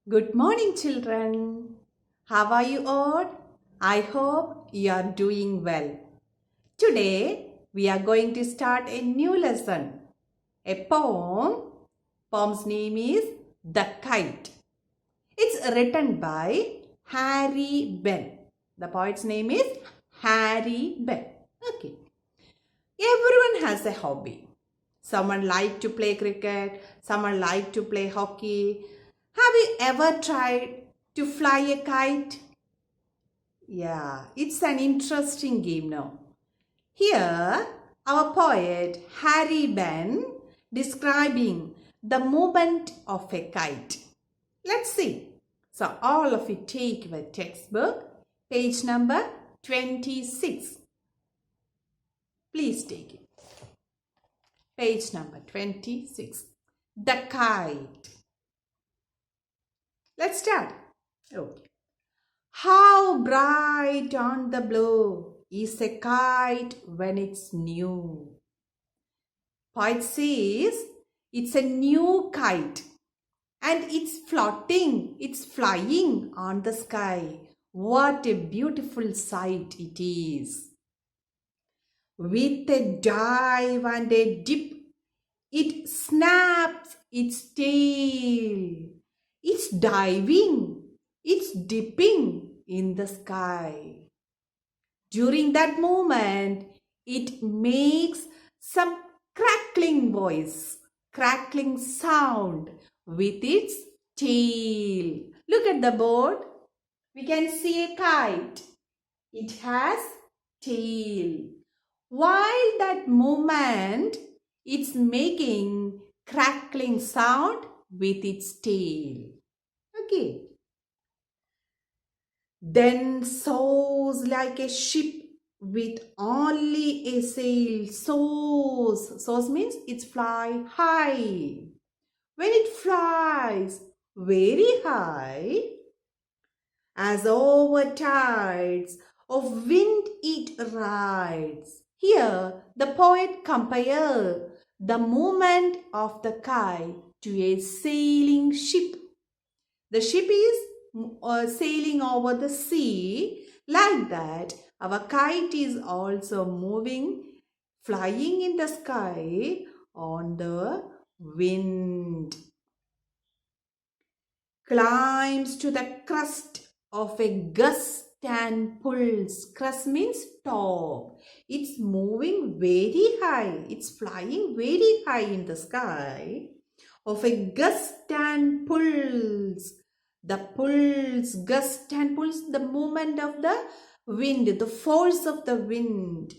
Good morning, children. How are you all? I hope you are doing well. Today, we are going to start a new lesson. A poem. Poem's name is The Kite. It's written by Harry Ben. The poet's name is Harry Ben. Okay. Everyone has a hobby. Someone like to play cricket, someone like to play hockey. Have you ever tried to fly a kite? Yeah, it's an interesting game now. Here, our poet Harry Ben describing the movement of a kite. Let's see. So, all of you take your textbook, page number 26. Please take it. Page number 26. The kite. Let's start. Okay. How bright on the blue is a kite when it's new. Poet says it's a new kite and it's floating, it's flying on the sky. What a beautiful sight it is. With a dive and a dip, it snaps its tail. It's diving, it's dipping in the sky. During that moment, it makes some crackling sound with its tail. Look at the board. We can see a kite. It has tail. While that moment, it's making crackling sound with its tail. Okay. Then soars like a ship with only a sail. Soars means it's fly high. When it flies very high, as over tides of wind it rides. Here, the poet compares the movement of the kite to a sailing ship. The ship is sailing over the sea. Like that, our kite is also moving, flying in the sky on the wind. Climbs to the crest of a gust and pulls. Crest means top. It's moving very high. It's flying very high in the sky. Of a gust and pulls. The pulls, gust and pulls, the movement of the wind, the force of the wind.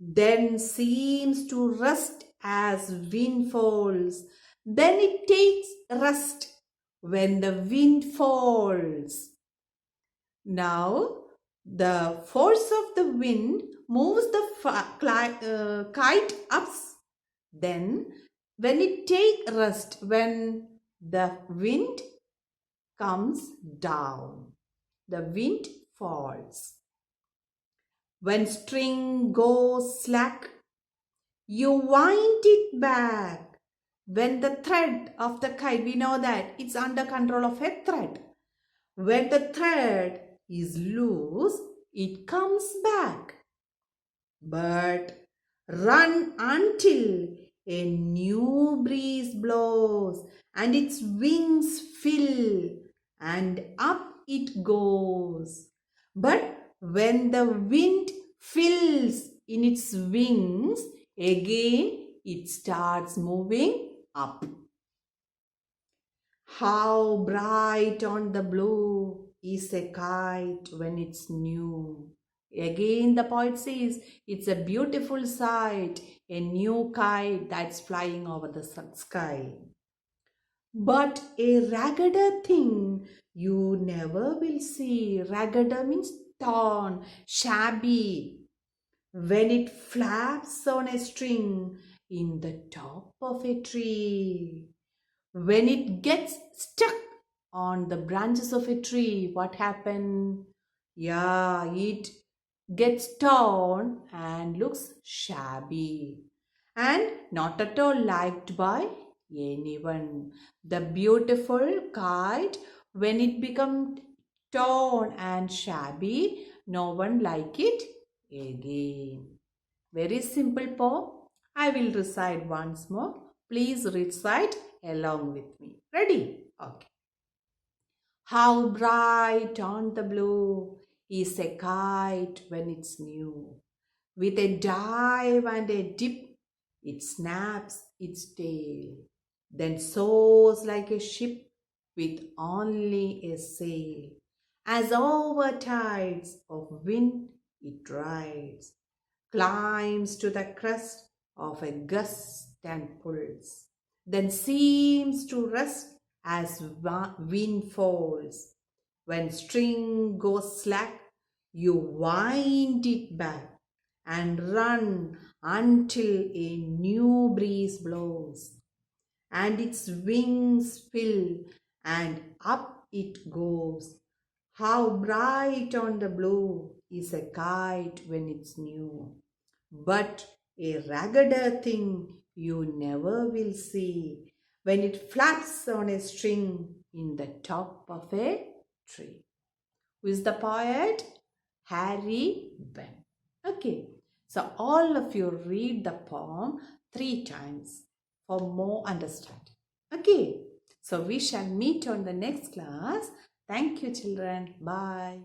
Then seems to rust as wind falls. Then it takes rest when the wind falls. Now, the force of the wind moves the kite up. Then, when it takes rest, when the wind comes down, the wind falls. When string goes slack, you wind it back. When the thread of the kite, we know that it's under control of a thread. When the thread is loose, it comes back. But run until a new breeze blows and its wings fill and up it goes. But when the wind fills in its wings, again it starts moving up. How bright on the blue is a kite when it's new. Again, the poet says it's a beautiful sight, a new kite that's flying over the sky. But a raggeder thing you never will see. Raggeder means torn, shabby. When it flaps on a string in the top of a tree. When it gets stuck on the branches of a tree, what happens? Yeah, it gets torn and looks shabby and not at all liked by anyone. The beautiful kite When it becomes torn and shabby, no one like it again. Very simple poem. I will recite once more. Please recite along with me. Ready? Okay. How bright on the blue is a kite when it's new. With a dive and a dip, it snaps its tail, then soars like a ship with only a sail. As over tides of wind it rides, climbs to the crest of a gust and pulls, then seems to rest as wind falls. When string goes slack, you wind it back and run until a new breeze blows and its wings fill and up it goes. How bright on the blue is a kite when it's new, but a raggeder thing you never will see when it flaps on a string in the top of a tree. Who is the poet? Harry Ben. Okay, so all of you read the poem 3 times for more understanding. Okay, so we shall meet on the next class. Thank you, children. Bye.